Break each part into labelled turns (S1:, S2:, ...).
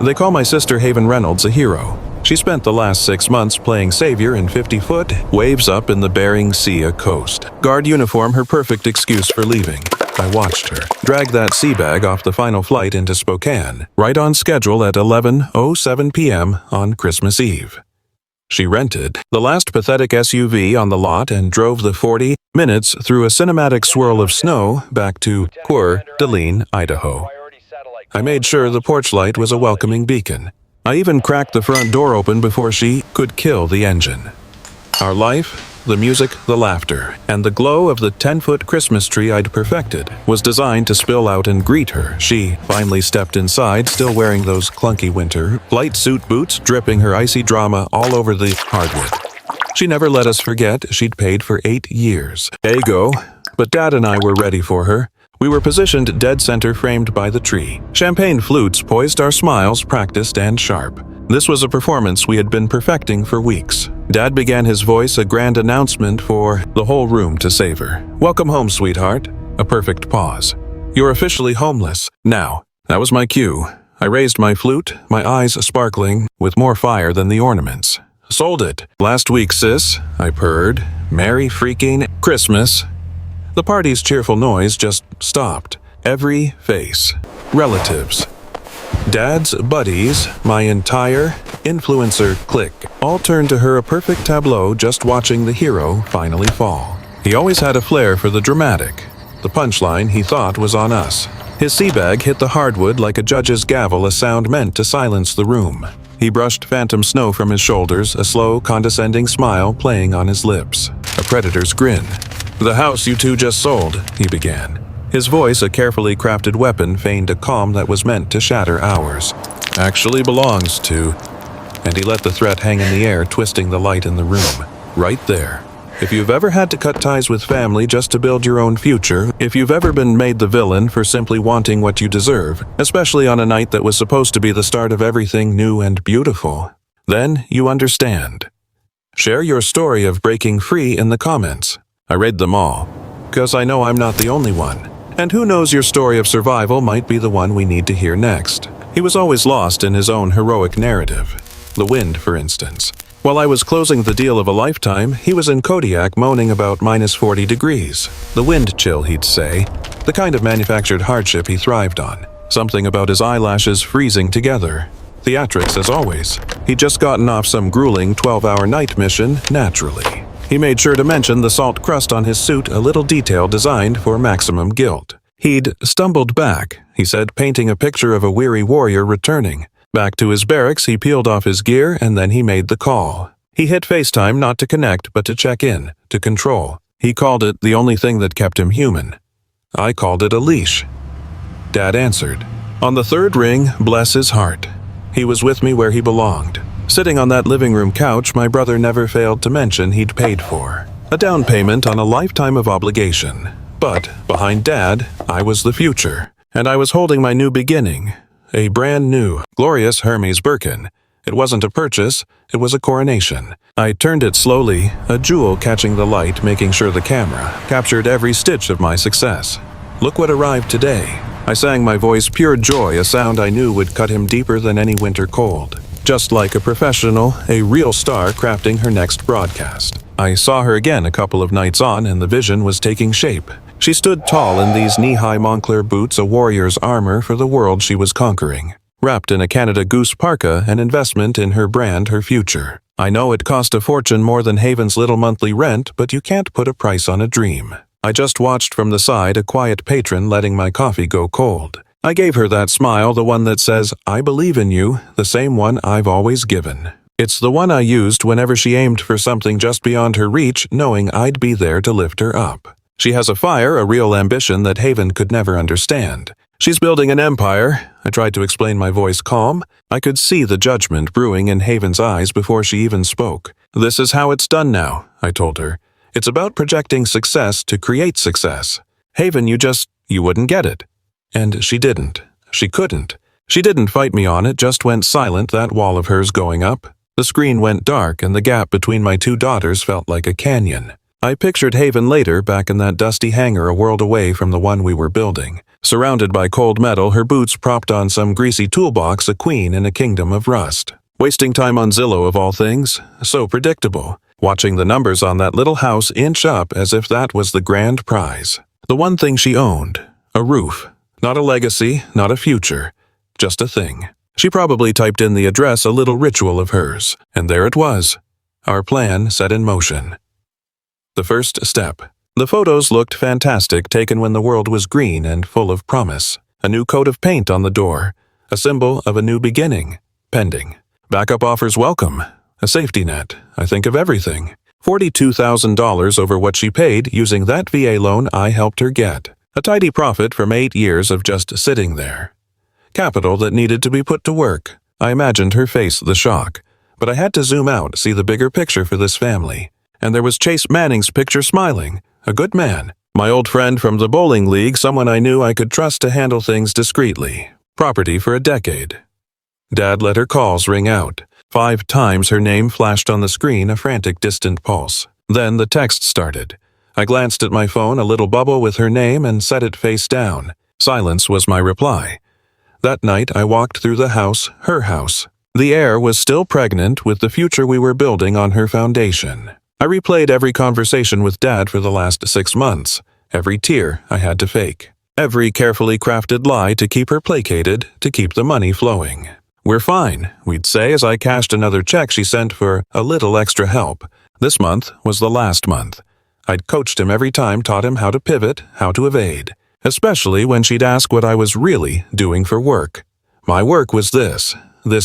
S1: They call my sister Haven Reynolds a hero. She spent the last 6 months playing savior in 50-foot waves up in the Bering Sea coast. Guard uniform her perfect excuse for leaving. I watched her drag that sea bag off the final flight into Spokane, right on schedule at 11:07 p.m. on Christmas Eve. She rented the last pathetic SUV on the lot and drove the 40 minutes through a cinematic swirl of snow back to Coeur d'Alene, Idaho. I made sure the porch light was a welcoming beacon. I even cracked the front door open before she could kill the engine. Our life, the music, the laughter, and the glow of the 10-foot Christmas tree I'd perfected was designed to spill out and greet her. She finally stepped inside, still wearing those clunky winter flight suit boots, dripping her icy drama all over the hardwood. She never let us forget she'd paid for 8 years. Ego, but Dad and I were ready for her. We were positioned dead center, framed by the tree. Champagne flutes poised our smiles, practiced and sharp. This was a performance we had been perfecting for weeks. Dad began his voice, a grand announcement for the whole room to savor. "Welcome home, sweetheart." A perfect pause. "You're officially homeless now." That was my cue. I raised my flute, my eyes sparkling with more fire than the ornaments. "Sold it. Last week, sis," I purred. "Merry freaking Christmas." The party's cheerful noise just stopped. Every face. Relatives. Dad's buddies, my entire influencer clique, all turned to her, a perfect tableau, just watching the hero finally fall. He always had a flair for the dramatic. The punchline, he thought, was on us. His sea bag hit the hardwood like a judge's gavel, a sound meant to silence the room. He brushed phantom snow from his shoulders, a slow, condescending smile playing on his lips. A predator's grin. "The house you two just sold," he began. His voice, a carefully crafted weapon, feigned a calm that was meant to shatter ours. "Actually belongs to..." And he let the threat hang in the air, twisting the light in the room. Right there. If you've ever had to cut ties with family just to build your own future, if you've ever been made the villain for simply wanting what you deserve, especially on a night that was supposed to be the start of everything new and beautiful, then you understand. Share your story of breaking free in the comments. I read them all, because I know I'm not the only one. And who knows, your story of survival might be the one we need to hear next. He was always lost in his own heroic narrative. The wind, for instance. While I was closing the deal of a lifetime, he was in Kodiak moaning about -40 degrees. The wind chill, he'd say. The kind of manufactured hardship he thrived on. Something about his eyelashes freezing together. Theatrics, as always. He'd just gotten off some grueling 12-hour night mission, naturally. He made sure to mention the salt crust on his suit, a little detail designed for maximum guilt. He'd stumbled back, he said, painting a picture of a weary warrior returning. Back to his barracks, he peeled off his gear, and then he made the call. He hit FaceTime not to connect, but to check in, to control. He called it the only thing that kept him human. I called it a leash. Dad answered. On the third ring, bless his heart. He was with me where he belonged. Sitting on that living room couch my brother never failed to mention he'd paid for. A down payment on a lifetime of obligation. But behind Dad, I was the future. And I was holding my new beginning. A brand new, glorious Hermes Birkin. It wasn't a purchase, it was a coronation. I turned it slowly, a jewel catching the light, making sure the camera captured every stitch of my success. Look what arrived today. I sang, my voice pure joy, a sound I knew would cut him deeper than any winter cold. Just like a professional, a real star crafting her next broadcast. I saw her again a couple of nights on, and the vision was taking shape. She stood tall in these knee-high Moncler boots, a warrior's armor for the world she was conquering. Wrapped in a Canada Goose parka, an investment in her brand, her future. I know it cost a fortune, more than Haven's little monthly rent, but you can't put a price on a dream. I just watched from the side, a quiet patron letting my coffee go cold. I gave her that smile, the one that says, I believe in you, the same one I've always given. It's the one I used whenever she aimed for something just beyond her reach, knowing I'd be there to lift her up. She has a fire, a real ambition that Haven could never understand. She's building an empire. I tried to explain, my voice calm. I could see the judgment brewing in Haven's eyes before she even spoke. This is how it's done now, I told her. It's about projecting success to create success. Haven, you wouldn't get it. And she didn't. She couldn't. She didn't fight me on it, just went silent, that wall of hers going up. The screen went dark, and the gap between my two daughters felt like a canyon. I pictured Haven later back in that dusty hangar a world away from the one we were building. Surrounded by cold metal, her boots propped on some greasy toolbox, a queen in a kingdom of rust. Wasting time on Zillow of all things, so predictable. Watching the numbers on that little house inch up as if that was the grand prize. The one thing she owned, a roof. Not a legacy, not a future, just a thing. She probably typed in the address, a little ritual of hers, and there it was. Our plan set in motion. The first step. The photos looked fantastic, taken when the world was green and full of promise. A new coat of paint on the door, a symbol of a new beginning, pending. Backup offers welcome. A safety net. I think of everything. $42,000 over what she paid using that VA loan I helped her get. A tidy profit from 8 years of just sitting there. Capital that needed to be put to work. I imagined her face, the shock. But I had to zoom out, see the bigger picture for this family. And there was Chase Manning's picture, smiling. A good man. My old friend from the bowling league, someone I knew I could trust to handle things discreetly. Property for a decade. Dad let her calls ring out. 5 times her name flashed on the screen, a frantic, distant pulse. Then the text started. I glanced at my phone, a little bubble with her name, and set it face down. Silence was my reply. That night I walked through the house, her house. The air was still pregnant with the future we were building on her foundation. I replayed every conversation with Dad for the last 6 months. Every tear I had to fake. Every carefully crafted lie to keep her placated, to keep the money flowing. "We're fine," we'd say as I cashed another check she sent for a little extra help. This month was the last month. I'd coached him every time, taught him how to pivot, how to evade. Especially when she'd ask what I was really doing for work. My work was this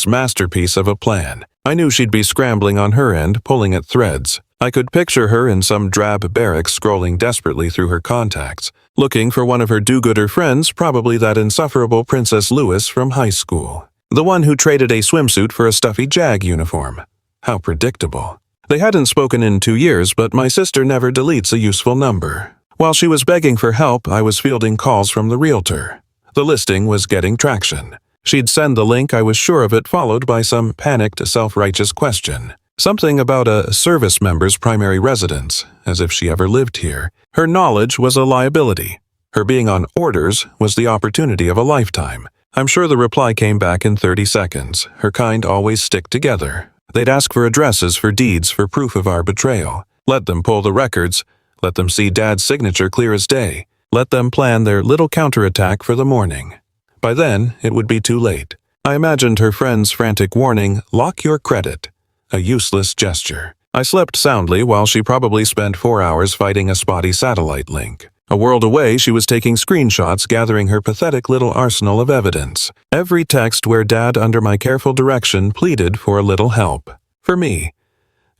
S1: masterpiece of a plan. I knew she'd be scrambling on her end, pulling at threads. I could picture her in some drab barracks scrolling desperately through her contacts, looking for one of her do-gooder friends, probably that insufferable Princess Lewis from high school. The one who traded a swimsuit for a stuffy JAG uniform. How predictable. They hadn't spoken in 2 years, but my sister never deletes a useful number. While she was begging for help, I was fielding calls from the realtor. The listing was getting traction. She'd send the link, I was sure of it, followed by some panicked, self-righteous question. Something about a service member's primary residence, as if she ever lived here. Her knowledge was a liability. Her being on orders was the opportunity of a lifetime. I'm sure the reply came back in 30 seconds. Her kind always stick together. They'd ask for addresses, for deeds, for proof of our betrayal. Let them pull the records. Let them see Dad's signature clear as day. Let them plan their little counterattack for the morning. By then, it would be too late. I imagined her friend's frantic warning, "Lock your credit." A useless gesture. I slept soundly while she probably spent 4 hours fighting a spotty satellite link. A world away, she was taking screenshots, gathering her pathetic little arsenal of evidence. Every text where Dad, under my careful direction, pleaded for a little help. For me.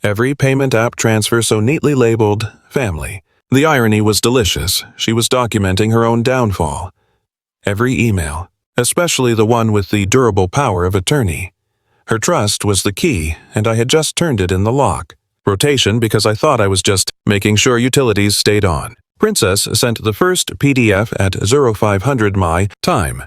S1: Every payment app transfer so neatly labeled family. The irony was delicious. She was documenting her own downfall. Every email, especially the one with the durable power of attorney. Her trust was the key, and I had just turned it in the lock. Rotation because I thought I was just making sure utilities stayed on. Princess sent the first PDF at 0500 my time.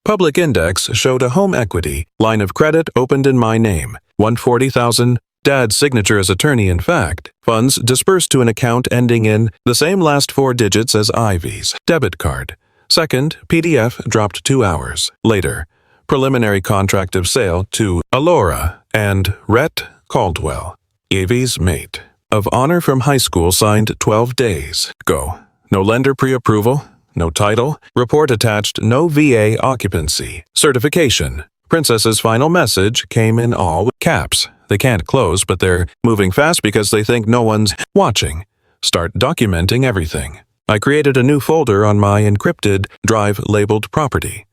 S1: Public index showed a home equity. Line of credit opened in my name. $140,000. Dad's signature as attorney, in fact. Funds dispersed to an account ending in the same last 4 digits as Ivy's debit card. Second, PDF dropped 2 hours. Later, preliminary contract of sale to Alora and Rhett Caldwell, Ivy's mate. Of honor from high school signed 12 days. Go. No lender pre-approval. No title. Report attached. No VA occupancy. Certification. Princess's final message came in all caps. They can't close, but they're moving fast because they think no one's watching. Start documenting everything. I created a new folder on my encrypted drive labeled property.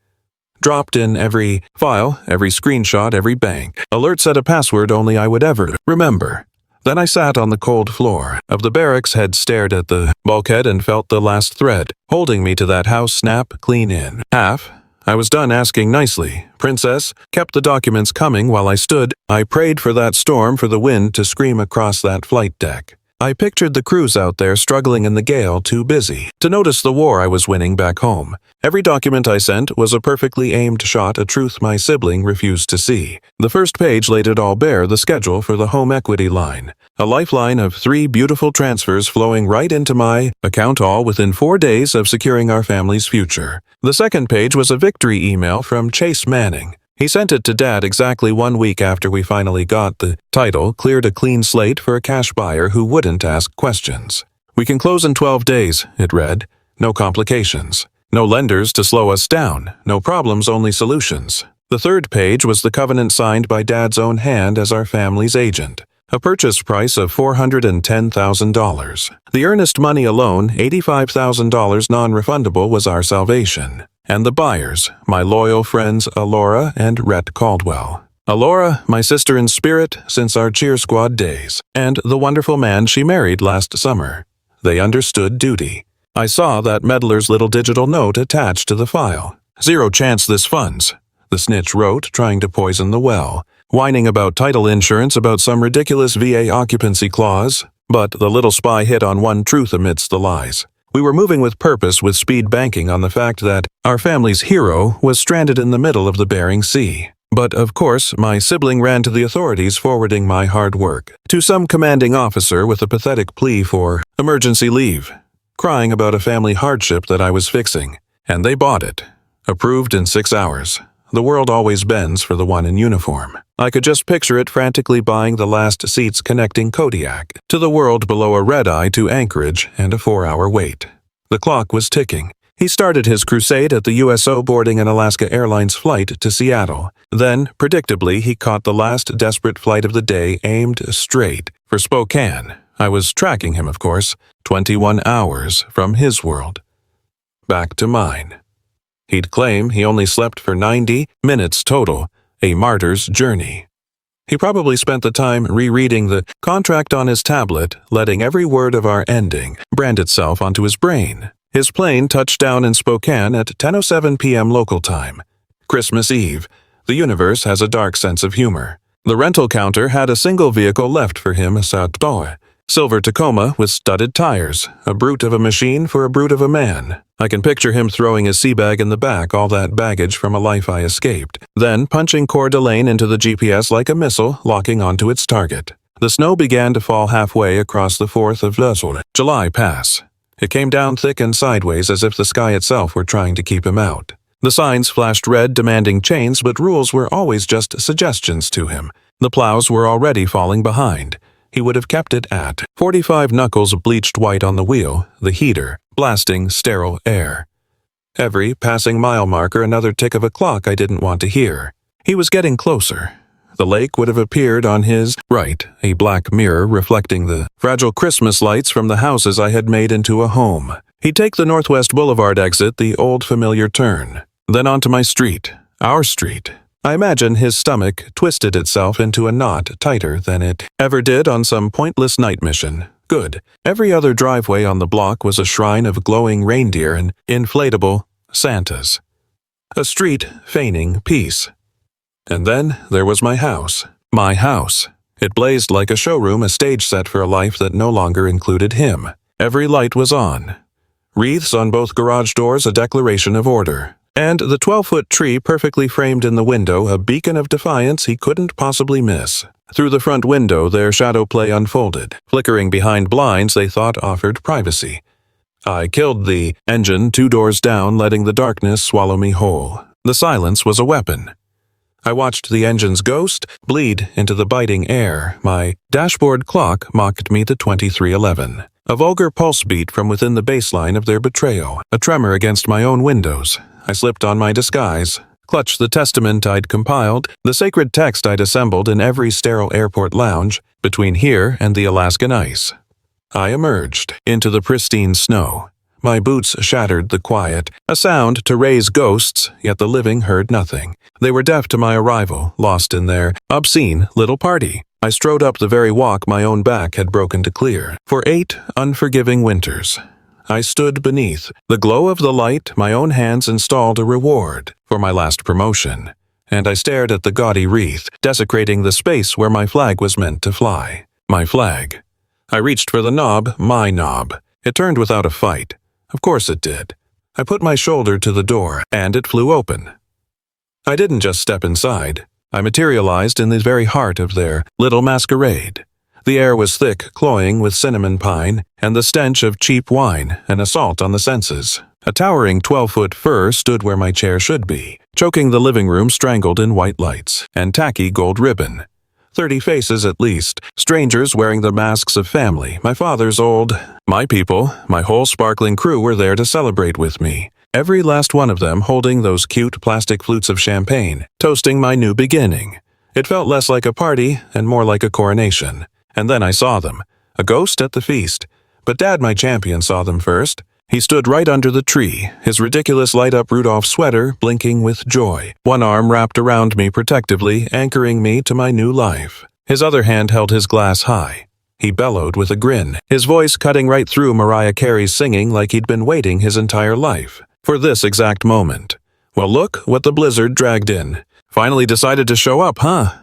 S1: Dropped in every file, every screenshot, every bank. Alert set a password only I would ever remember. Then I sat on the cold floor of the barracks, head stared at the bulkhead and felt the last thread, holding me to that house snap clean in half. I was done asking nicely. Princess kept the documents coming while I stood. I prayed for that storm, for the wind to scream across that flight deck. I pictured the crews out there struggling in the gale, too busy to notice the war I was winning back home. Every document I sent was a perfectly aimed shot, a truth my sibling refused to see. The first page laid it all bare, the schedule for the home equity line. A lifeline of 3 beautiful transfers flowing right into my account, all within 4 days of securing our family's future. The second page was a victory email from Chase Manning. He sent it to Dad exactly 1 week after we finally got the title, cleared a clean slate for a cash buyer who wouldn't ask questions. "We can close in 12 days, it read. No complications. No lenders to slow us down. No problems, only solutions. The third page was the covenant signed by Dad's own hand as our family's agent. A purchase price of $410,000. The earnest money alone, $85,000 non-refundable, was our salvation. And the buyers, my loyal friends Alora and Rhett Caldwell. Alora, my sister in spirit since our cheer squad days, and the wonderful man she married last summer. They understood duty. I saw that meddler's little digital note attached to the file. "Zero chance this funds," the snitch wrote, trying to poison the well. Whining about title insurance, about some ridiculous VA occupancy clause. But the little spy hit on one truth amidst the lies. We were moving with purpose, with speed, banking on the fact that our family's hero was stranded in the middle of the Bering Sea. But, of course, my sibling ran to the authorities, forwarding my hard work to some commanding officer with a pathetic plea for emergency leave, crying about a family hardship that I was fixing. And they bought it. Approved in 6 hours. The world always bends for the one in uniform. I could just picture it frantically buying the last seats connecting Kodiak to the world below a red-eye to Anchorage and a 4-hour wait. The clock was ticking. He started his crusade at the USO, boarding an Alaska Airlines flight to Seattle. Then, predictably, he caught the last desperate flight of the day, aimed straight for Spokane. I was tracking him, of course, 21 hours from his world. Back to mine. He'd claim he only slept for 90 minutes total, a martyr's journey. He probably spent the time rereading the contract on his tablet, letting every word of our ending brand itself onto his brain. His plane touched down in Spokane at 10:07 p.m. local time. Christmas Eve. The universe has a dark sense of humor. The rental counter had a single vehicle left for him, a Sato. Silver Tacoma with studded tires, a brute of a machine for a brute of a man. I can picture him throwing his sea bag in the back, all that baggage from a life I escaped, then punching Coeur d'Alene into the GPS like a missile, locking onto its target. The snow began to fall halfway across the 4th of July pass. It came down thick and sideways as if the sky itself were trying to keep him out. The signs flashed red, demanding chains, but rules were always just suggestions to him. The plows were already falling behind. He would have kept it at 45 knuckles bleached white on the wheel, the heater, blasting sterile air. Every passing mile marker another tick of a clock I didn't want to hear. He was getting closer. The lake would have appeared on his right, a black mirror reflecting the fragile Christmas lights from the houses I had made into a home. He'd take the Northwest Boulevard exit, the old familiar turn, then onto my street, our street. I imagine his stomach twisted itself into a knot tighter than it ever did on some pointless night mission. Good. Every other driveway on the block was a shrine of glowing reindeer and inflatable Santas. A street feigning peace. And then there was my house. My house. It blazed like a showroom, a stage set for a life that no longer included him. Every light was on. Wreaths on both garage doors, a declaration of order. And the 12-foot tree perfectly framed in the window, a beacon of defiance he couldn't possibly miss. Through the front window, their shadow play unfolded, flickering behind blinds they thought offered privacy. I killed the engine 2 doors down, letting the darkness swallow me whole. The silence was a weapon. I watched the engine's ghost bleed into the biting air. My dashboard clock mocked me to 23:11. A vulgar pulse beat from within the baseline of their betrayal, a tremor against my own windows. I slipped on my disguise, clutched the testament I'd compiled, the sacred text I'd assembled in every sterile airport lounge between here and the Alaskan ice. I emerged into the pristine snow. My boots shattered the quiet, a sound to raise ghosts, yet the living heard nothing. They were deaf to my arrival, lost in their obscene little party. I strode up the very walk my own back had broken to clear. For 8 unforgiving winters, I stood beneath the glow of the light. My own hands installed a reward for my last promotion, and I stared at the gaudy wreath, desecrating the space where my flag was meant to fly. My flag. I reached for the knob, my knob. It turned without a fight. Of course it did. I put my shoulder to the door, and it flew open. I didn't just step inside. I materialized in the very heart of their little masquerade. The air was thick, cloying with cinnamon pine, and the stench of cheap wine, an assault on the senses. A towering 12-foot fir stood where my chair should be, choking the living room strangled in white lights and tacky gold ribbon. 30 faces at least, strangers wearing the masks of family, my father's old. My people, my whole sparkling crew were there to celebrate with me. Every last one of them holding those cute plastic flutes of champagne, toasting my new beginning. It felt less like a party and more like a coronation. And then I saw them, a ghost at the feast. But Dad, my champion, saw them first. He stood right under the tree, his ridiculous light-up Rudolph sweater blinking with joy, one arm wrapped around me protectively, anchoring me to my new life. His other hand held his glass high. He bellowed with a grin, his voice cutting right through Mariah Carey's singing like he'd been waiting his entire life for this exact moment. Well, look what the blizzard dragged in. Finally decided to show up, huh?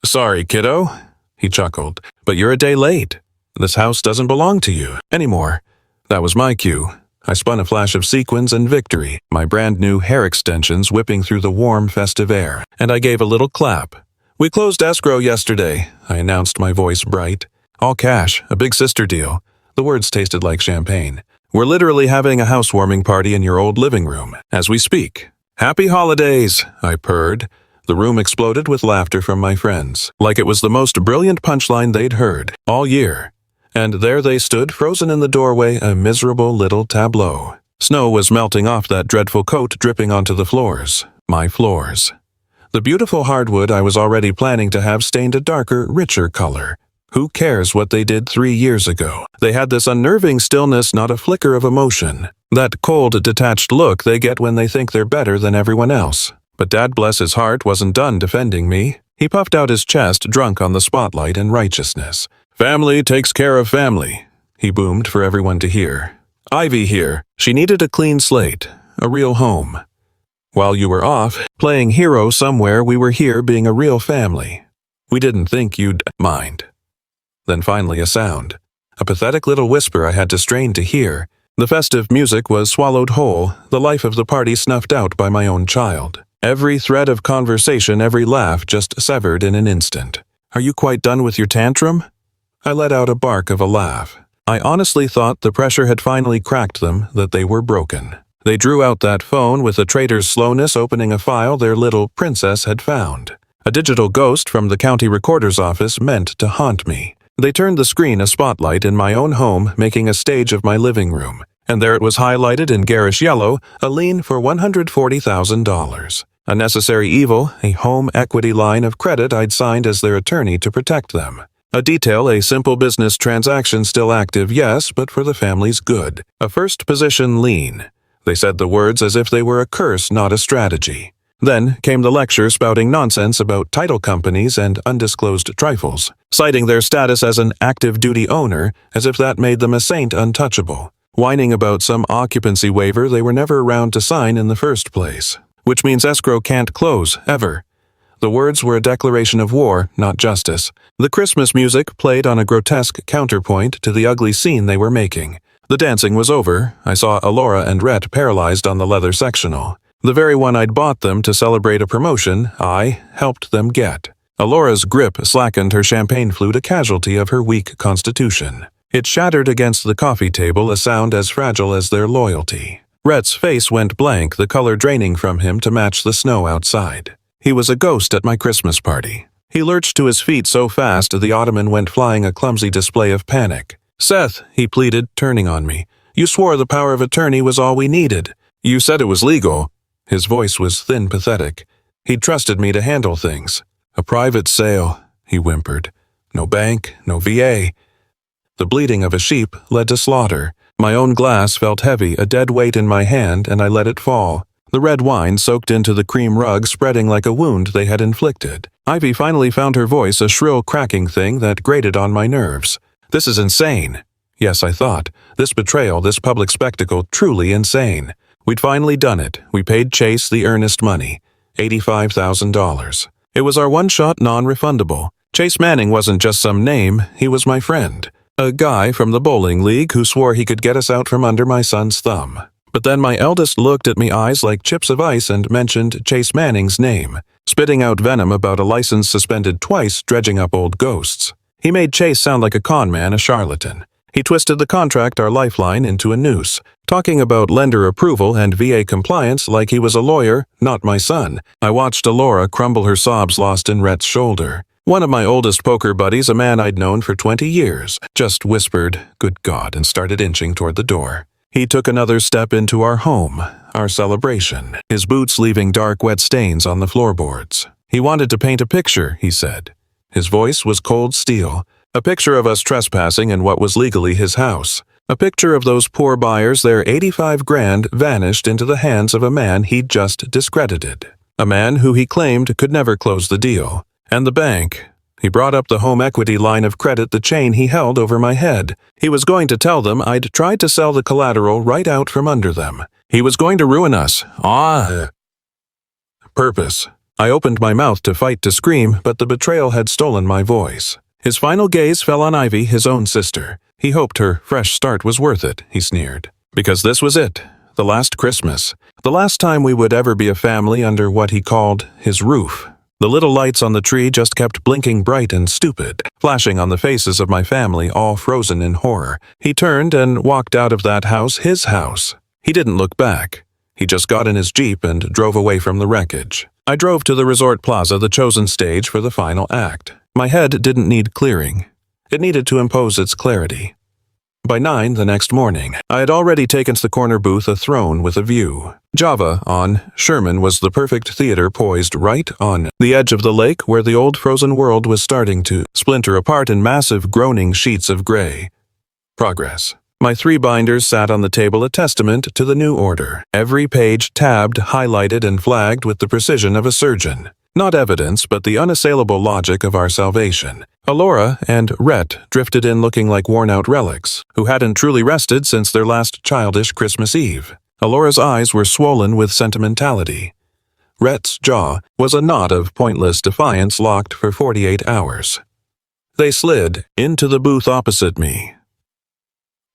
S1: Sorry, kiddo, he chuckled, but you're a day late. This house doesn't belong to you anymore. That was my cue. I spun a flash of sequins and victory, my brand new hair extensions whipping through the warm, festive air, and I gave a little clap. We closed escrow yesterday, I announced, my voice bright. All cash, a big sister deal. The words tasted like champagne. We're literally having a housewarming party in your old living room, as we speak. Happy holidays, I purred. The room exploded with laughter from my friends, like it was the most brilliant punchline they'd heard all year. And there they stood, frozen in the doorway, a miserable little tableau. Snow was melting off that dreadful coat, dripping onto the floors. My floors. The beautiful hardwood I was already planning to have stained a darker, richer color. Who cares what they did 3 years ago? They had this unnerving stillness, not a flicker of emotion. That cold, detached look they get when they think they're better than everyone else. But Dad, bless his heart, wasn't done defending me. He puffed out his chest, drunk on the spotlight and righteousness. Family takes care of family, he boomed for everyone to hear. Ivy here. She needed a clean slate, a real home. While you were off, playing hero somewhere, we were here being a real family. We didn't think you'd mind. Then finally a sound. A pathetic little whisper I had to strain to hear. The festive music was swallowed whole, the life of the party snuffed out by my own child. Every thread of conversation, every laugh just severed in an instant. Are you quite done with your tantrum? I let out a bark of a laugh. I honestly thought the pressure had finally cracked them, that they were broken. They drew out that phone with a traitor's slowness, opening a file their little princess had found. A digital ghost from the county recorder's office meant to haunt me. They turned the screen a spotlight in my own home, making a stage of my living room. And there it was, highlighted in garish yellow, a lien for $140,000. A necessary evil, a home equity line of credit I'd signed as their attorney to protect them. A detail, a simple business transaction still active, yes, but for the family's good. A first position lien. They said the words as if they were a curse, not a strategy. Then came the lecture spouting nonsense about title companies and undisclosed trifles, citing their status as an active duty owner as if that made them a saint untouchable, whining about some occupancy waiver they were never around to sign in the first place, which means escrow can't close, ever. The words were a declaration of war, not justice. The Christmas music played on a grotesque counterpoint to the ugly scene they were making. The dancing was over. I saw Alora and Rhett paralyzed on the leather sectional. The very one I'd bought them to celebrate a promotion I helped them get. Alora's grip slackened, her champagne flute a casualty of her weak constitution. It shattered against the coffee table, a sound as fragile as their loyalty. Rhett's face went blank, the color draining from him to match the snow outside. He was a ghost at my Christmas party. He lurched to his feet so fast the ottoman went flying, a clumsy display of panic. Seth, he pleaded, turning on me. You swore the power of attorney was all we needed. You said it was legal. His voice was thin, pathetic. He'd trusted me to handle things. A private sale, he whimpered. No bank, no VA. The bleating of a sheep led to slaughter. My own glass felt heavy, a dead weight in my hand, and I let it fall. The red wine soaked into the cream rug, spreading like a wound they had inflicted. Ivy finally found her voice, a shrill cracking thing that grated on my nerves. This is insane. Yes, I thought. This betrayal, this public spectacle, truly insane. We'd finally done it. We paid Chase the earnest money. $85,000. It was our one-shot, non-refundable. Chase Manning wasn't just some name, he was my friend. A guy from the bowling league who swore he could get us out from under my son's thumb. But then my eldest looked at me eyes like chips of ice and mentioned Chase Manning's name, spitting out venom about a license suspended twice, dredging up old ghosts. He made Chase sound like a con man, a charlatan. He twisted the contract, our lifeline, into a noose, talking about lender approval and VA compliance like he was a lawyer, not my son. I watched Alora crumble her sobs lost in Rhett's shoulder. One of my oldest poker buddies, a man I'd known for 20 years, just whispered, "Good God," and started inching toward the door. He took another step into our home, our celebration, his boots leaving dark, wet stains on the floorboards. He wanted to paint a picture, he said. His voice was cold steel. A picture of us trespassing in what was legally his house. A picture of those poor buyers, their 85 grand vanished into the hands of a man he'd just discredited. A man who he claimed could never close the deal. And the bank. He brought up the home equity line of credit, the chain he held over my head. He was going to tell them I'd tried to sell the collateral right out from under them. He was going to ruin us. Purpose. I opened my mouth to fight, to scream, but the betrayal had stolen my voice. His final gaze fell on Ivy, his own sister. He hoped her fresh start was worth it, he sneered. Because this was it, the last Christmas, the last time we would ever be a family under what he called his roof. The little lights on the tree just kept blinking bright and stupid, flashing on the faces of my family, all frozen in horror. He turned and walked out of that house, his house. He didn't look back. He just got in his Jeep and drove away from the wreckage. I drove to the resort plaza, the chosen stage for the final act. My head didn't need clearing. It needed to impose its clarity. By 9 the next morning, I had already taken to the corner booth a throne with a view. Java on Sherman was the perfect theater poised right on the edge of the lake where the old frozen world was starting to splinter apart in massive groaning sheets of gray. Progress. My 3 binders sat on the table, a testament to the new order. Every page tabbed, highlighted, and flagged with the precision of a surgeon. Not evidence, but the unassailable logic of our salvation. Alora and Rhett drifted in looking like worn-out relics, who hadn't truly rested since their last childish Christmas Eve. Alora's eyes were swollen with sentimentality. Rhett's jaw was a knot of pointless defiance locked for 48 hours. They slid into the booth opposite me.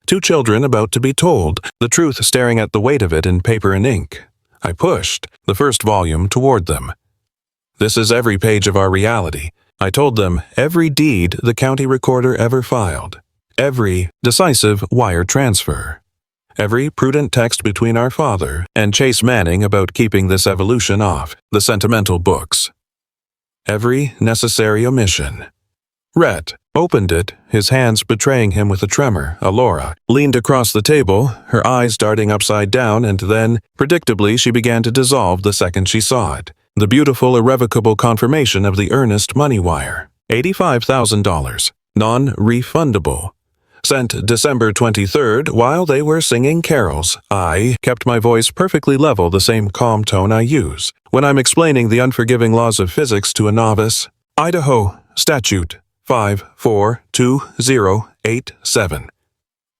S1: 2 children about to be told, the truth staring at the weight of it in paper and ink. I pushed the first volume toward them. This is every page of our reality. I told them every deed the county recorder ever filed, every decisive wire transfer, every prudent text between our father and Chase Manning about keeping this evolution off the sentimental books, every necessary omission. Rhett opened it, his hands betraying him with a tremor. Alora leaned across the table, her eyes darting upside down, and then, predictably, she began to dissolve the second she saw it. The beautiful, irrevocable confirmation of the earnest money wire. $85,000. Non-refundable. Sent December 23rd while they were singing carols. I kept my voice perfectly level, the same calm tone I use when I'm explaining the unforgiving laws of physics to a novice. Idaho Statute 542087.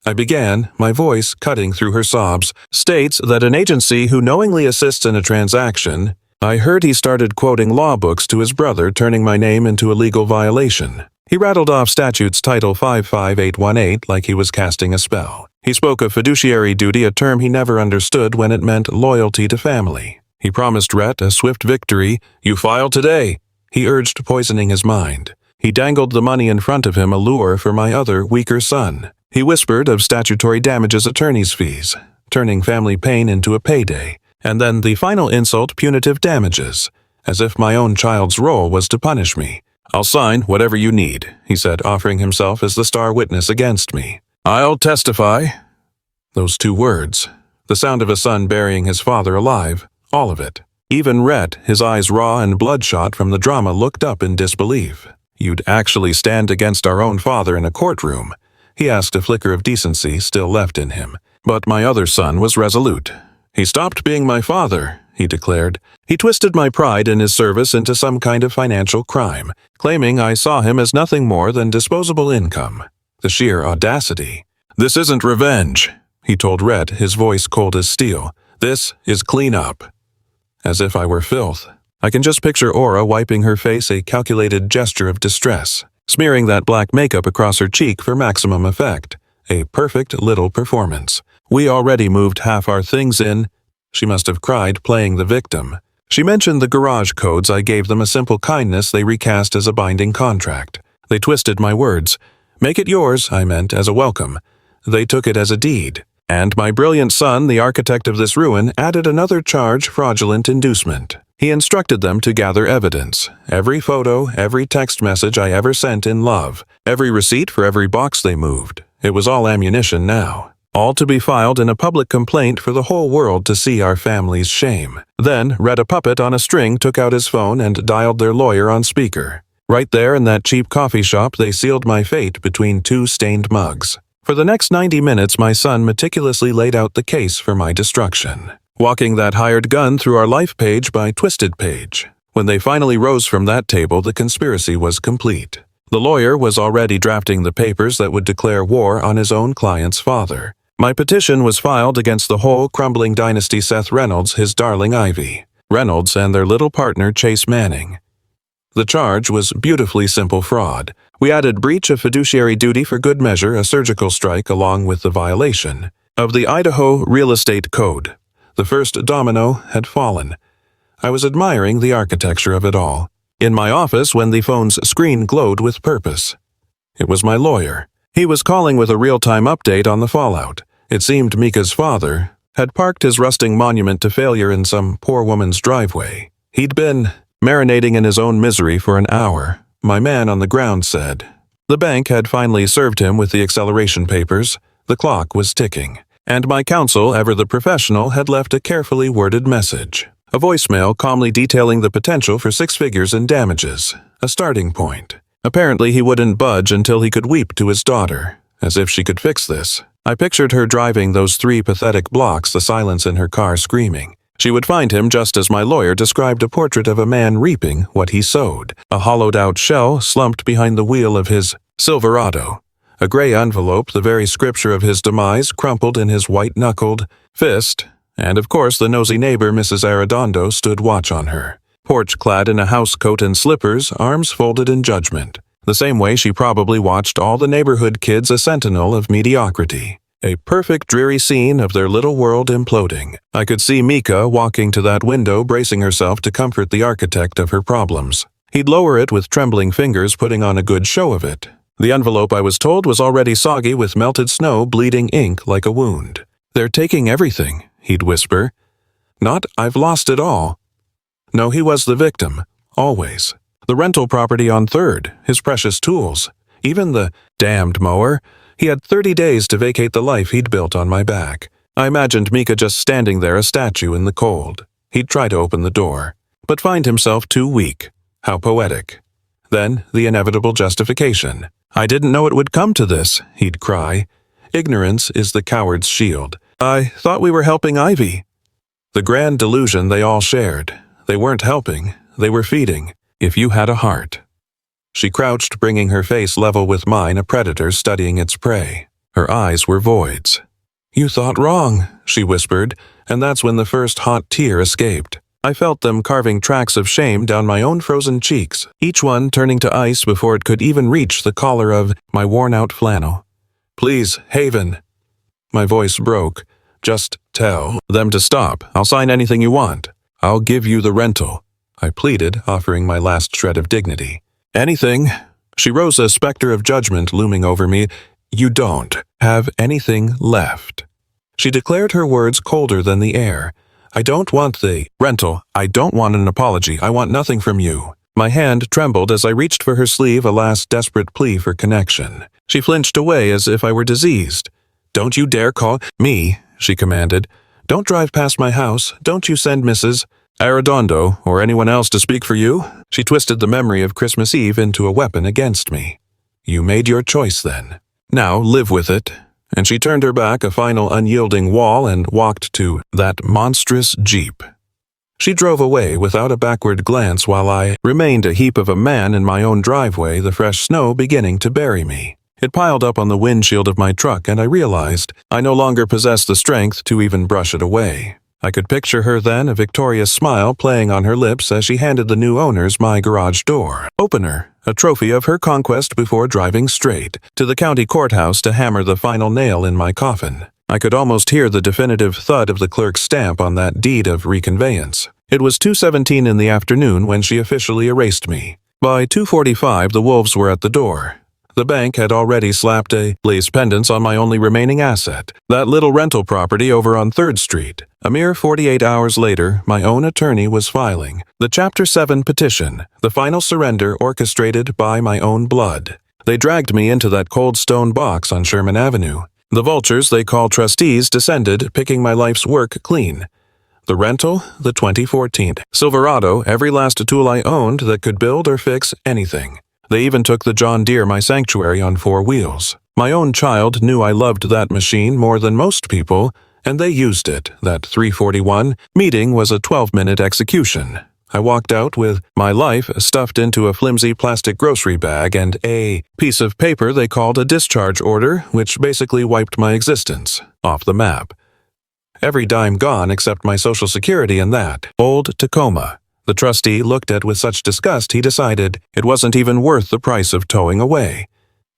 S1: I began, my voice cutting through her sobs, states that an agency who knowingly assists in a transaction. I heard he started quoting law books to his brother, turning my name into a legal violation. He rattled off statute's title 55818 like he was casting a spell. He spoke of fiduciary duty, a term he never understood when it meant loyalty to family. He promised Rhett a swift victory. "You file today," he urged, poisoning his mind. He dangled the money in front of him, a lure for my other, weaker son. He whispered of statutory damages, attorney's fees, turning family pain into a payday. And then the final insult, punitive damages, as if my own child's role was to punish me. "I'll sign whatever you need," he said, offering himself as the star witness against me. "I'll testify." Those 2 words, the sound of a son burying his father alive, all of it. Even Rhett, his eyes raw and bloodshot from the drama, looked up in disbelief. "You'd actually stand against our own father in a courtroom?" he asked, a flicker of decency still left in him. But my other son was resolute. "He stopped being my father," he declared. "He twisted my pride in his service into some kind of financial crime, claiming I saw him as nothing more than disposable income." The sheer audacity. "This isn't revenge," he told Rhett, his voice cold as steel. "This is clean up." As if I were filth. I can just picture Aura wiping her face, a calculated gesture of distress. smearing that black makeup across her cheek for maximum effect. A perfect little performance. We already moved half our things in. She must have cried playing the victim. She mentioned the garage codes I gave them a simple kindness they recast as a binding contract. They twisted my words. Make it yours, I meant, as a welcome. They took it as a deed. And my brilliant son, the architect of this ruin, added another charge, fraudulent inducement. He instructed them to gather evidence. Every photo, every text message I ever sent in love. Every receipt for every box they moved. It was all ammunition now. All to be filed in a public complaint for the whole world to see our family's shame. Then, Red a Puppet on a string took out his phone and dialed their lawyer on speaker. Right there in that cheap coffee shop, they sealed my fate between two stained mugs. For the next 90 minutes, my son meticulously laid out the case for my destruction, walking that hired gun through our life page by twisted page. When they finally rose from that table, the conspiracy was complete. The lawyer was already drafting the papers that would declare war on his own client's father. My petition was filed against the whole crumbling dynasty: Seth Reynolds, his darling Ivy, Reynolds, and their little partner Chase Manning. The charge was beautifully simple fraud. We added breach of fiduciary duty for good measure, a surgical strike along with the violation of the Idaho Real Estate Code. The first domino had fallen. I was admiring the architecture of it all. In my office, when the phone's screen glowed with purpose. It was my lawyer. He was calling with a real-time update on the fallout. It seemed Mika's father had parked his rusting monument to failure in some poor woman's driveway. He'd been marinating in his own misery for an hour, my man on the ground said. The bank had finally served him with the acceleration papers. The clock was ticking. And my counsel, ever the professional, had left a carefully worded message. A voicemail calmly detailing the potential for 6 figures in damages. A starting point. Apparently he wouldn't budge until he could weep to his daughter, as if she could fix this. I pictured her driving those 3 pathetic blocks, the silence in her car screaming. She would find him just as my lawyer described a portrait of a man reaping what he sowed. A hollowed-out shell slumped behind the wheel of his Silverado. A gray envelope, the very scripture of his demise, crumpled in his white-knuckled fist. And of course the nosy neighbor, Mrs. Arredondo, stood watch on her. Porch-clad in a housecoat and slippers, arms folded in judgment. The same way she probably watched all the neighborhood kids, a sentinel of mediocrity. A perfect dreary scene of their little world imploding. I could see Mika walking to that window, bracing herself to comfort the architect of her problems. He'd lower it with trembling fingers, putting on a good show of it. The envelope, I was told, was already soggy with melted snow, bleeding ink like a wound. "They're taking everything," he'd whisper. Not, "I've lost it all." No, he was the victim. Always. The rental property on 3rd, his precious tools. Even the damned mower. He had 30 days to vacate the life he'd built on my back. I imagined Mika just standing there, a statue in the cold. He'd try to open the door, but find himself too weak. How poetic. Then, the inevitable justification. "I didn't know it would come to this," he'd cry. Ignorance is the coward's shield. "I thought we were helping Ivy." The grand delusion they all shared. They weren't helping, they were feeding. If you had a heart. She crouched, bringing her face level with mine, a predator studying its prey. Her eyes were voids. "You thought wrong," she whispered, and that's when the first hot tear escaped. I felt them carving tracks of shame down my own frozen cheeks, each one turning to ice before it could even reach the collar of my worn-out flannel. "Please, Haven." My voice broke. "Just tell them to stop. I'll sign anything you want. I'll give you the rental," I pleaded, offering my last shred of dignity. "Anything." She rose, a specter of judgment looming over me. "You don't have anything left." She declared her words colder than the air. "I don't want the rental. I don't want an apology. I want nothing from you." My hand trembled as I reached for her sleeve, a last desperate plea for connection. She flinched away as if I were diseased. "Don't you dare call me," she commanded. "Don't drive past my house. Don't you send Mrs. Arredondo or anyone else to speak for you." She twisted the memory of Christmas Eve into a weapon against me. "You made your choice then. Now live with it." And she turned her back, a final unyielding wall, and walked to that monstrous Jeep. She drove away without a backward glance while I remained a heap of a man in my own driveway, the fresh snow beginning to bury me. It piled up on the windshield of my truck, and I realized I no longer possessed the strength to even brush it away. I could picture her then, a victorious smile playing on her lips as she handed the new owners my garage door opener, a trophy of her conquest before driving straight to the county courthouse to hammer the final nail in my coffin. I could almost hear the definitive thud of the clerk's stamp on that deed of reconveyance. It was 2:17 in the afternoon when she officially erased me. By 2:45, the wolves were at the door. The bank had already slapped a lace pendants on my only remaining asset, that little rental property over on 3rd Street. A mere 48 hours later, my own attorney was filing the Chapter 7 petition, the final surrender orchestrated by my own blood. They dragged me into that cold stone box on Sherman Avenue. The vultures they call trustees descended, picking my life's work clean. The rental, the 2014 Silverado, every last tool I owned that could build or fix anything. They even took the John Deere, my sanctuary, on 4 wheels. My own child knew I loved that machine more than most people, and they used it. That 341 meeting was a 12-minute execution. I walked out with my life stuffed into a flimsy plastic grocery bag and a piece of paper they called a discharge order, which basically wiped my existence off the map. Every dime gone except my Social Security and that old Tacoma. The trustee looked at with such disgust he decided it wasn't even worth the price of towing away.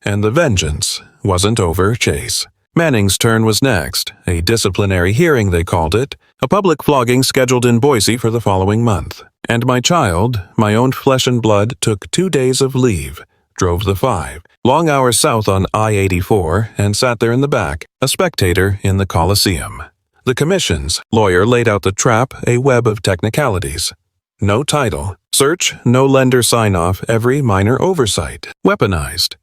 S1: And the vengeance wasn't over, Chase. Manning's turn was next, a disciplinary hearing they called it, a public flogging scheduled in Boise for the following month. And my child, my own flesh and blood, took 2 days of leave, drove the 5 long hours south on I-84, and sat there in the back, a spectator in the Coliseum. The commission's lawyer laid out the trap, a web of technicalities. No title, search, no lender sign-off, every minor oversight, weaponized.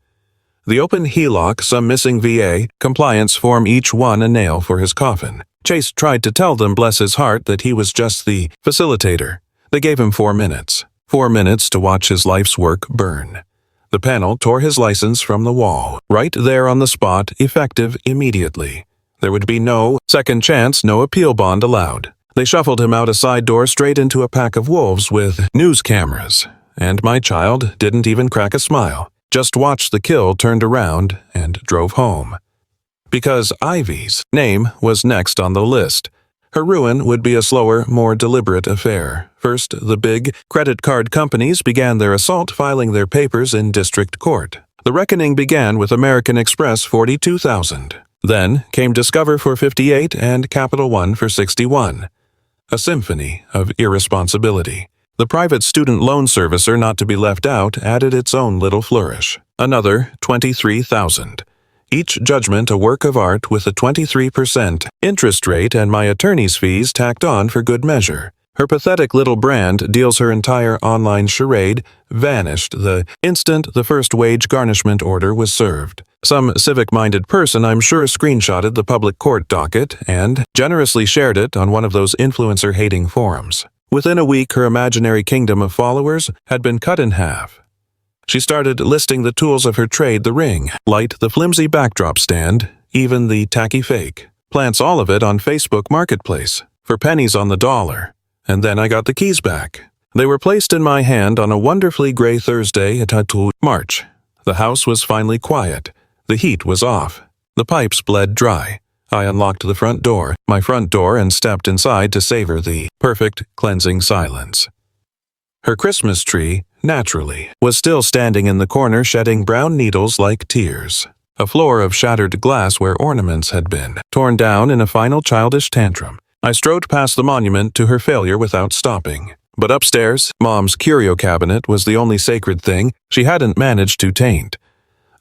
S1: The open HELOC, some missing VA, compliance form, each one a nail for his coffin. Chase tried to tell them, bless his heart, that he was just the facilitator. They gave him 4 minutes. 4 minutes to watch his life's work burn. The panel tore his license from the wall, right there on the spot, effective immediately. There would be no second chance, no appeal bond allowed. They shuffled him out a side door straight into a pack of wolves with news cameras. And my child didn't even crack a smile, just watched the kill, turned around, and drove home. Because Ivy's name was next on the list. Her ruin would be a slower, more deliberate affair. First, the big credit card companies began their assault, filing their papers in district court. The reckoning began with American Express 42,000. Then came Discover for 58 and Capital One for 61. A symphony of irresponsibility. The private student loan servicer, not to be left out, added its own little flourish. Another 23,000. Each judgment a work of art with a 23% interest rate and my attorney's fees tacked on for good measure. Her pathetic little brand deals her entire online charade vanished the instant the first wage garnishment order was served. Some civic-minded person, I'm sure, screenshotted the public court docket and generously shared it on one of those influencer-hating forums. Within a week, her imaginary kingdom of followers had been cut in half. She started listing the tools of her trade, the ring, light, the flimsy backdrop stand, even the tacky fake. Plants all of it on Facebook Marketplace, for pennies on the dollar. And then I got the keys back. They were placed in my hand on a wonderfully gray Thursday at March. The house was finally quiet. The heat was off. The pipes bled dry. I unlocked the front door, my front door, and stepped inside to savor the perfect, cleansing silence. Her Christmas tree, naturally, was still standing in the corner, shedding brown needles like tears. A floor of shattered glass where ornaments had been torn down in a final childish tantrum. I strode past the monument to her failure without stopping. But upstairs, Mom's curio cabinet was the only sacred thing she hadn't managed to taint.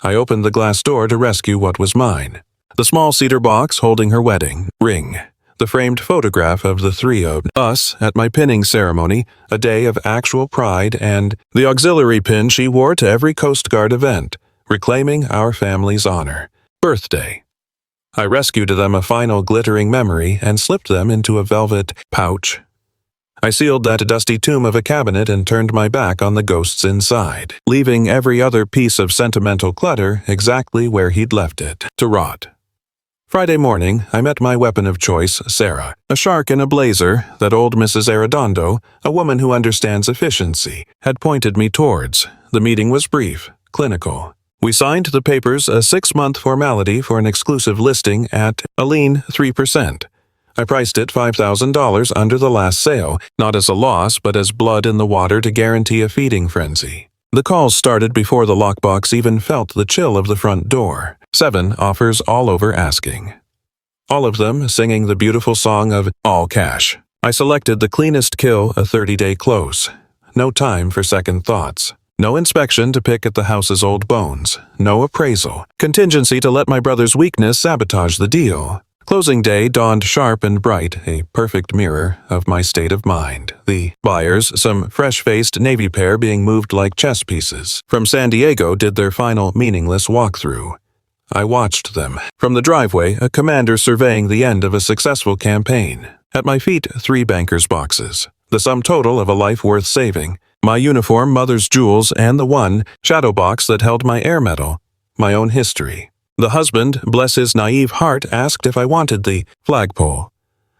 S1: I opened the glass door to rescue what was mine. The small cedar box holding her wedding ring. The framed photograph of the 3 of us at my pinning ceremony, a day of actual pride, and the auxiliary pin she wore to every Coast Guard event, reclaiming our family's honor. Birthday. I rescued them a final glittering memory and slipped them into a velvet pouch. I sealed that dusty tomb of a cabinet and turned my back on the ghosts inside, leaving every other piece of sentimental clutter exactly where he'd left it, to rot. Friday morning, I met my weapon of choice, Sarah, a shark in a blazer that old Mrs. Arredondo, a woman who understands efficiency, had pointed me towards. The meeting was brief, clinical. We signed the papers, a 6-month formality for an exclusive listing at a lean 3%. I priced it $5,000 under the last sale, not as a loss but as blood in the water to guarantee a feeding frenzy. The calls started before the lockbox even felt the chill of the front door. 7 offers all over asking. All of them singing the beautiful song of all cash. I selected the cleanest kill, a 30-day close. No time for second thoughts. No inspection to pick at the house's old bones. No appraisal. Contingency to let my brother's weakness sabotage the deal. Closing day dawned sharp and bright, a perfect mirror of my state of mind. The buyers, some fresh-faced Navy pair being moved like chess pieces, from San Diego did their final meaningless walkthrough. I watched them. From the driveway, a commander surveying the end of a successful campaign. At my feet, 3 banker's boxes. The sum total of a life worth saving. My uniform, mother's jewels, and the one shadow box that held my air medal. My own history. The husband, bless his naive heart, asked if I wanted the flagpole.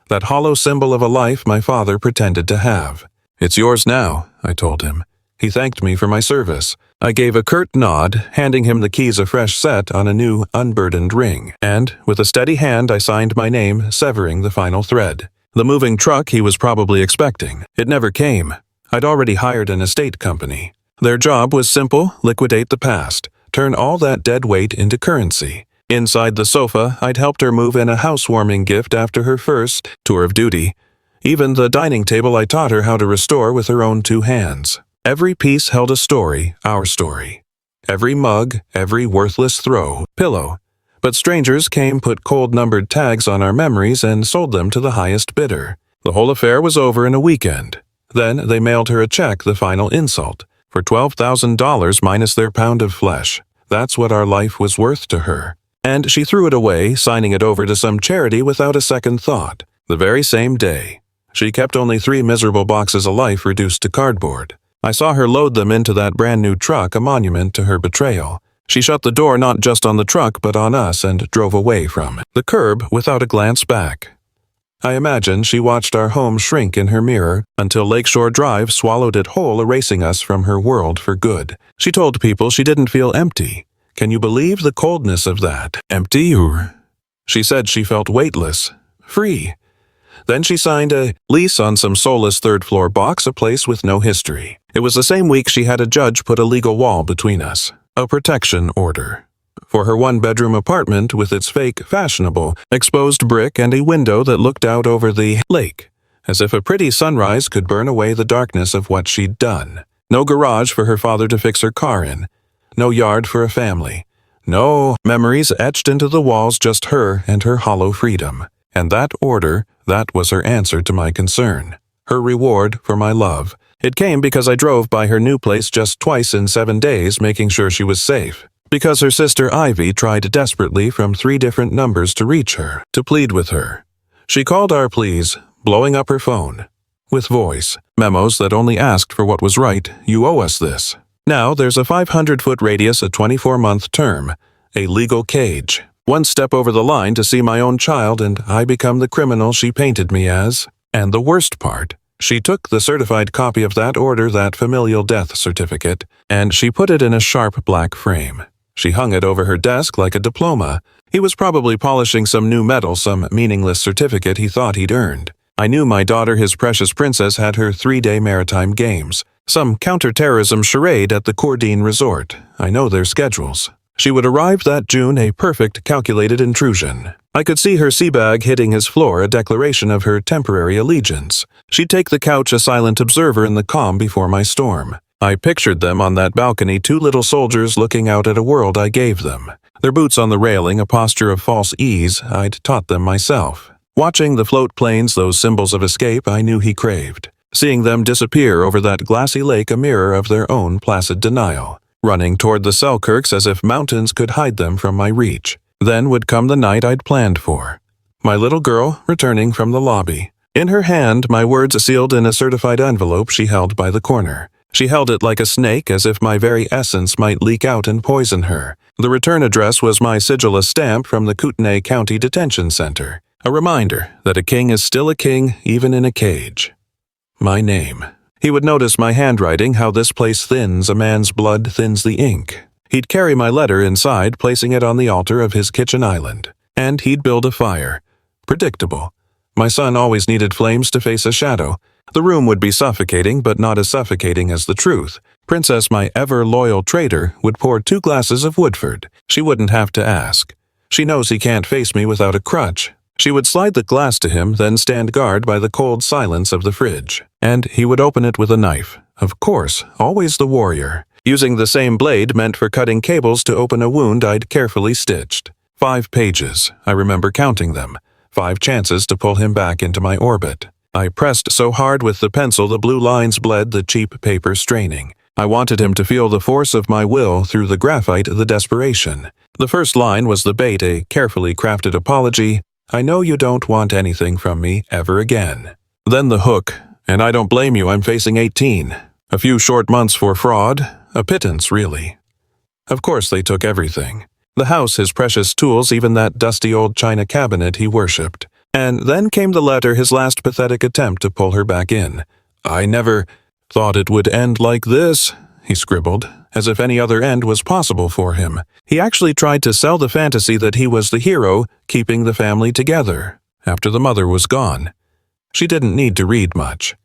S1: That hollow symbol of a life my father pretended to have. It's yours now, I told him. He thanked me for my service. I gave a curt nod, handing him the keys a fresh set on a new, unburdened ring, and, with a steady hand, I signed my name, severing the final thread. The moving truck he was probably expecting. It never came. I'd already hired an estate company. Their job was simple: liquidate the past, turn all that dead weight into currency. Inside the sofa, I'd helped her move in a housewarming gift after her first tour of duty. Even the dining table I taught her how to restore with her own 2 hands. Every piece held a story, our story. Every mug, every worthless throw, pillow. But strangers came, put cold numbered tags on our memories, and sold them to the highest bidder. The whole affair was over in a weekend. Then they mailed her a check, the final insult, for $12,000 minus their pound of flesh. That's what our life was worth to her. And she threw it away, signing it over to some charity without a second thought. The very same day. She kept only 3 miserable boxes of life reduced to cardboard. I saw her load them into that brand new truck, a monument to her betrayal. She shut the door not just on the truck but on us and drove away from the curb without a glance back. I imagine she watched our home shrink in her mirror until Lakeshore Drive swallowed it whole, erasing us from her world for good. She told people she didn't feel empty. Can you believe the coldness of that? Empty or? She said she felt weightless, free. Then she signed a lease on some soulless third-floor box, a place with no history. It was the same week she had a judge put a legal wall between us, a protection order. For her 1-bedroom apartment with its fake, fashionable, exposed brick and a window that looked out over the lake, as if a pretty sunrise could burn away the darkness of what she'd done. No garage for her father to fix her car in. No yard for a family. No memories etched into the walls, just her and her hollow freedom. And that order, that was her answer to my concern. Her reward for my love. It came because I drove by her new place just twice in 7 days, making sure she was safe. Because her sister Ivy tried desperately from 3 different numbers to reach her, to plead with her. She called our pleas, blowing up her phone. With voice, memos that only asked for what was right. You owe us this. Now there's a 500-foot radius, a 24-month term, a legal cage. 1 step over the line to see my own child, and I become the criminal she painted me as. And the worst part, she took the certified copy of that order, that familial death certificate, and she put it in a sharp black frame. She hung it over her desk like a diploma. He was probably polishing some new medal, some meaningless certificate he thought he'd earned. I knew my daughter, his precious princess, had her 3-day maritime games. Some counter-terrorism charade at the Cordine Resort. I know their schedules. She would arrive that June, a perfect, calculated intrusion. I could see her sea bag hitting his floor, a declaration of her temporary allegiance. She'd take the couch, a silent observer in the calm before my storm. I pictured them on that balcony, 2 little soldiers looking out at a world I gave them. Their boots on the railing, a posture of false ease I'd taught them myself. Watching the float planes, those symbols of escape I knew he craved. Seeing them disappear over that glassy lake, a mirror of their own placid denial. Running toward the Selkirks as if mountains could hide them from my reach. Then would come the night I'd planned for. My little girl returning from the lobby. In her hand, my words sealed in a certified envelope she held by the corner. She held it like a snake, as if my very essence might leak out and poison her. The return address was my sigillus stamp from the Kootenai County Detention Center. A reminder that a king is still a king, even in a cage. My name. He would notice my handwriting, how this place thins, a man's blood thins the ink. He'd carry my letter inside, placing it on the altar of his kitchen island. And he'd build a fire. Predictable. My son always needed flames to face a shadow. The room would be suffocating, but not as suffocating as the truth. Princess, my ever-loyal traitor, would pour 2 glasses of Woodford. She wouldn't have to ask. She knows he can't face me without a crutch. She would slide the glass to him, then stand guard by the cold silence of the fridge. And he would open it with a knife. Of course, always the warrior. Using the same blade meant for cutting cables to open a wound I'd carefully stitched. 5 pages. I remember counting them. 5 chances to pull him back into my orbit. I pressed so hard with the pencil the blue lines bled the cheap paper straining. I wanted him to feel the force of my will through the graphite, the desperation. The first line was the bait, a carefully crafted apology. I know you don't want anything from me ever again. Then the hook, and I don't blame you, I'm facing 18. A few short months for fraud, a pittance really. Of course they took everything. The house, his precious tools, even that dusty old china cabinet he worshipped. And then came the letter, his last pathetic attempt to pull her back in. I never thought it would end like this, he scribbled, as if any other end was possible for him. He actually tried to sell the fantasy that he was the hero, keeping the family together, after the mother was gone. She didn't need to read much.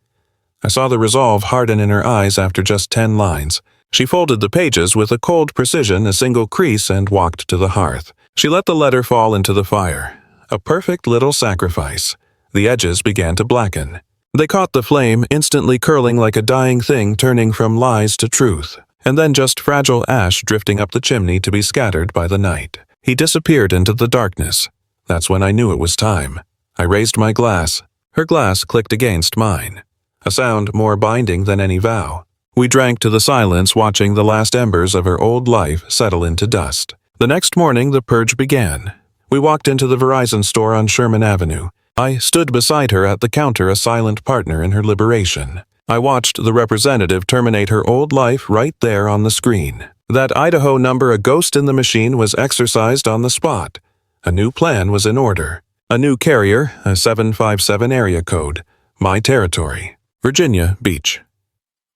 S1: I saw the resolve harden in her eyes after just 10 lines. She folded the pages with a cold precision, a single crease, and walked to the hearth. She let the letter fall into the fire. A perfect little sacrifice. The edges began to blacken. They caught the flame, instantly curling like a dying thing turning from lies to truth, and then just fragile ash drifting up the chimney to be scattered by the night. He disappeared into the darkness. That's when I knew it was time. I raised my glass. Her glass clicked against mine. A sound more binding than any vow. We drank to the silence, watching the last embers of her old life settle into dust. The next morning, the purge began. We walked into the Verizon store on Sherman Avenue. I stood beside her at the counter, a silent partner in her liberation. I watched the representative terminate her old life right there on the screen. That Idaho number, a ghost in the machine, was exercised on the spot. A new plan was in order. A new carrier, a 757 area code. My territory. Virginia Beach.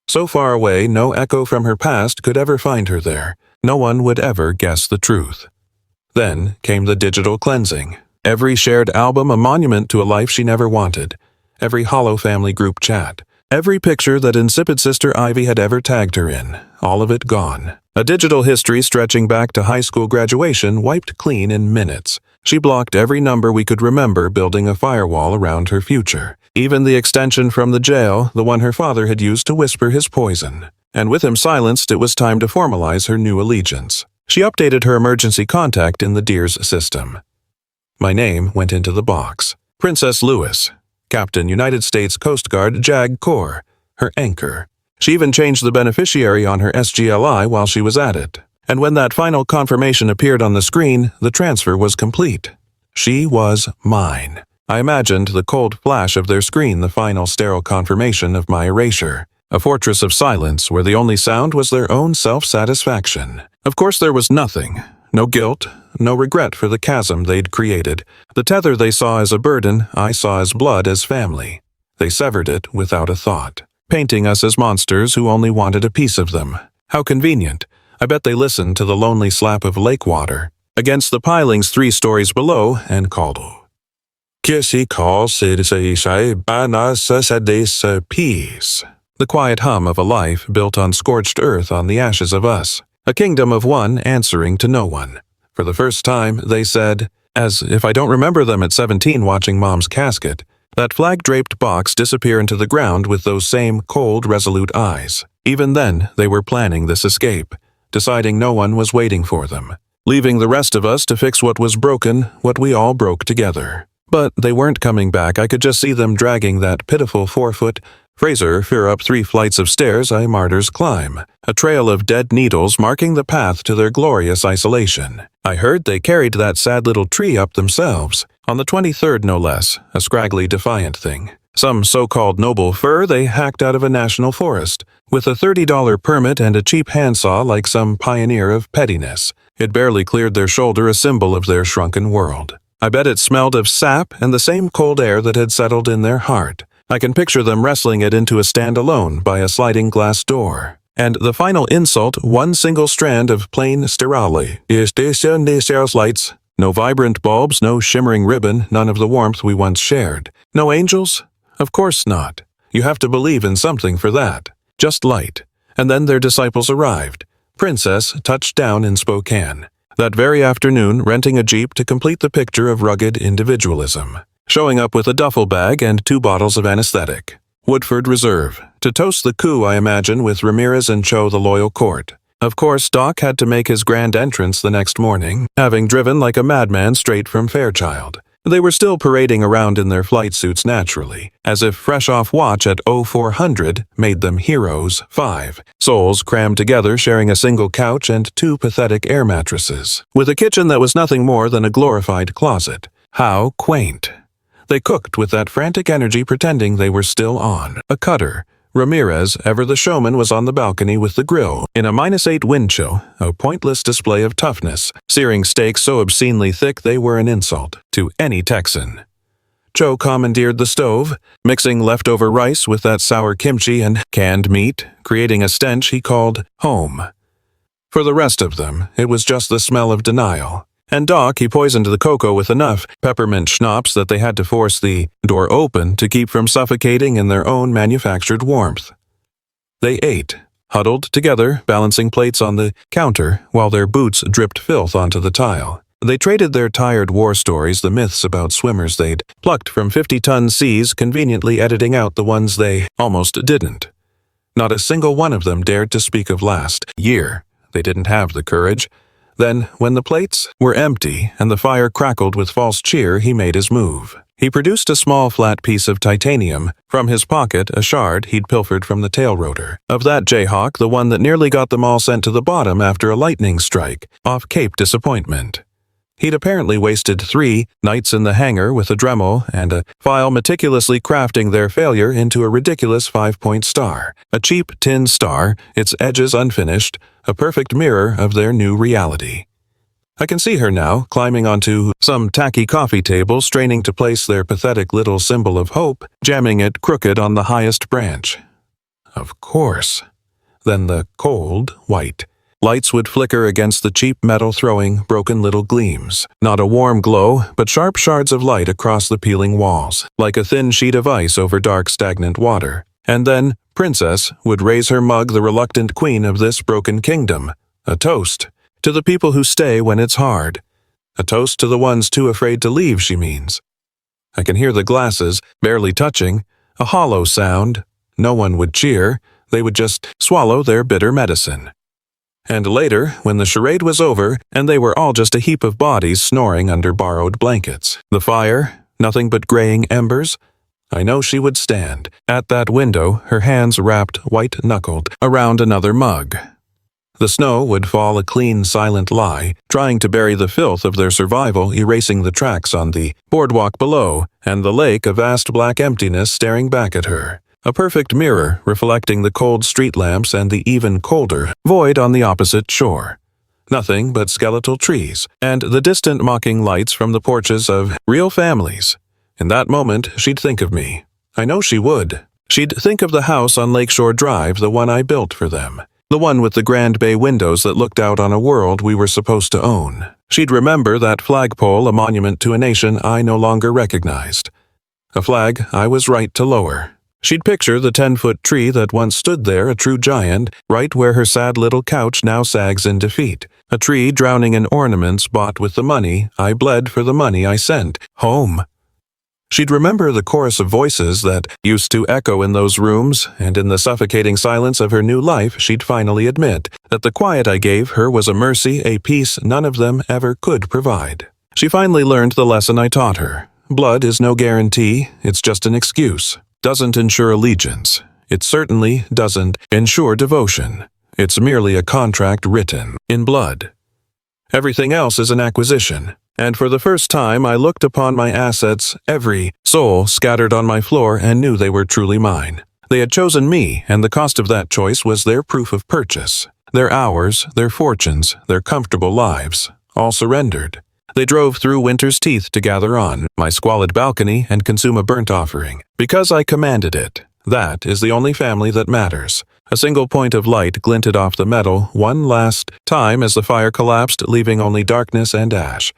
S1: So far away, no echo from her past could ever find her there. No one would ever guess the truth. Then came the digital cleansing. Every shared album a monument to a life she never wanted. Every hollow family group chat. Every picture that insipid Sister Ivy had ever tagged her in. All of it gone. A digital history stretching back to high school graduation wiped clean in minutes. She blocked every number we could remember, building a firewall around her future. Even the extension from the jail, the one her father had used to whisper his poison. And with him silenced, it was time to formalize her new allegiance. She updated her emergency contact in the DEERS system. My name went into the box. Princess Lewis, Captain United States Coast Guard JAG Corps, her anchor. She even changed the beneficiary on her SGLI while she was at it. And when that final confirmation appeared on the screen, the transfer was complete. She was mine. I imagined the cold flash of their screen, the final sterile confirmation of my erasure. A fortress of silence where the only sound was their own self-satisfaction. Of course there was nothing. No guilt, no regret for the chasm they'd created. The tether they saw as a burden, I saw as blood, as family. They severed it without a thought, painting us as monsters who only wanted a piece of them. How convenient. I bet they listened to the lonely slap of lake water against the pilings 3 stories below and called. Peace. The quiet hum of a life built on scorched earth, on the ashes of us. A kingdom of one answering to no one. For the first time, they said, as if I don't remember them at 17 watching Mom's casket, that flag-draped box disappear into the ground with those same cold, resolute eyes. Even then, they were planning this escape, deciding no one was waiting for them, leaving the rest of us to fix what was broken, what we all broke together. But they weren't coming back. I could just see them dragging that pitiful 4-foot Fraser fear up 3 flights of stairs I martyrs climb, a trail of dead needles marking the path to their glorious isolation. I heard they carried that sad little tree up themselves, on the 23rd no less, a scraggly defiant thing. Some so-called noble fir they hacked out of a national forest, with a $30 permit and a cheap handsaw like some pioneer of pettiness. It barely cleared their shoulder, a symbol of their shrunken world. I bet it smelled of sap and the same cold air that had settled in their heart. I can picture them wrestling it into a stand alone by a sliding glass door. And the final insult, one single strand of plain stirale. Lights. No vibrant bulbs, no shimmering ribbon, none of the warmth we once shared. No angels? Of course not. You have to believe in something for that. Just light. And then their disciples arrived. Princess touched down in Spokane. That very afternoon, renting a Jeep to complete the picture of rugged individualism. Showing up with a duffel bag and 2 bottles of anesthetic. Woodford Reserve. To toast the coup, I imagine, with Ramirez and Cho the loyal court. Of course, Doc had to make his grand entrance the next morning, having driven like a madman straight from Fairchild. They were still parading around in their flight suits naturally, as if fresh off watch at 0400 made them heroes. 5 souls crammed together sharing a single couch and 2 pathetic air mattresses, with a kitchen that was nothing more than a glorified closet. How quaint. They cooked with that frantic energy pretending they were still on a cutter. Ramirez, ever the showman, was on the balcony with the grill. In a -8 wind chill, a pointless display of toughness, searing steaks so obscenely thick they were an insult to any Texan. Joe commandeered the stove, mixing leftover rice with that sour kimchi and canned meat, creating a stench he called home. For the rest of them, it was just the smell of denial. And Doc, he poisoned the cocoa with enough peppermint schnapps that they had to force the door open to keep from suffocating in their own manufactured warmth. They ate, huddled together, balancing plates on the counter while their boots dripped filth onto the tile. They traded their tired war stories, the myths about swimmers they'd plucked from 50-ton seas, conveniently editing out the ones they almost didn't. Not a single one of them dared to speak of last year. They didn't have the courage. Then, when the plates were empty and the fire crackled with false cheer, he made his move. He produced a small flat piece of titanium, from his pocket a shard he'd pilfered from the tail rotor. Of that Jayhawk, the one that nearly got them all sent to the bottom after a lightning strike, off Cape Disappointment. He'd apparently wasted 3 nights in the hangar with a Dremel and a file meticulously crafting their failure into a ridiculous 5-point star. A cheap tin star, its edges unfinished, a perfect mirror of their new reality. I can see her now, climbing onto some tacky coffee table, straining to place their pathetic little symbol of hope, jamming it crooked on the highest branch. Of course. Then the cold, white lights would flicker against the cheap metal, throwing broken little gleams. Not a warm glow, but sharp shards of light across the peeling walls, like a thin sheet of ice over dark, stagnant water. And then Princess would raise her mug, the reluctant queen of this broken kingdom. A toast to the people who stay when it's hard. A toast to the ones too afraid to leave, she means. I can hear the glasses, barely touching, a hollow sound. No one would cheer. They would just swallow their bitter medicine. And later, when the charade was over, and they were all just a heap of bodies snoring under borrowed blankets, the fire, nothing but graying embers, I know she would stand at that window, her hands wrapped white-knuckled around another mug. The snow would fall a clean, silent lie, trying to bury the filth of their survival, erasing the tracks on the boardwalk below, and the lake a vast black emptiness staring back at her. A perfect mirror reflecting the cold street lamps and the even colder void on the opposite shore. Nothing but skeletal trees, and the distant mocking lights from the porches of real families. In that moment, she'd think of me. I know she would. She'd think of the house on Lakeshore Drive, the one I built for them. The one with the grand bay windows that looked out on a world we were supposed to own. She'd remember that flagpole, a monument to a nation I no longer recognized. A flag I was right to lower. She'd picture the 10-foot tree that once stood there, a true giant, right where her sad little couch now sags in defeat. A tree drowning in ornaments bought with the money I bled for the money I sent home. She'd remember the chorus of voices that used to echo in those rooms, and in the suffocating silence of her new life, she'd finally admit that the quiet I gave her was a mercy, a peace none of them ever could provide. She finally learned the lesson I taught her. Blood is no guarantee, it's just an excuse. Doesn't ensure allegiance. It certainly doesn't ensure devotion. It's merely a contract written in blood. Everything else is an acquisition. And for the first time, I looked upon my assets, every soul scattered on my floor, and knew they were truly mine. They had chosen me, and the cost of that choice was their proof of purchase. Their hours, their fortunes, their comfortable lives, all surrendered. They drove through winter's teeth to gather on my squalid balcony and consume a burnt offering. Because I commanded it. That is the only family that matters. A single point of light glinted off the metal one last time as the fire collapsed, leaving only darkness and ash.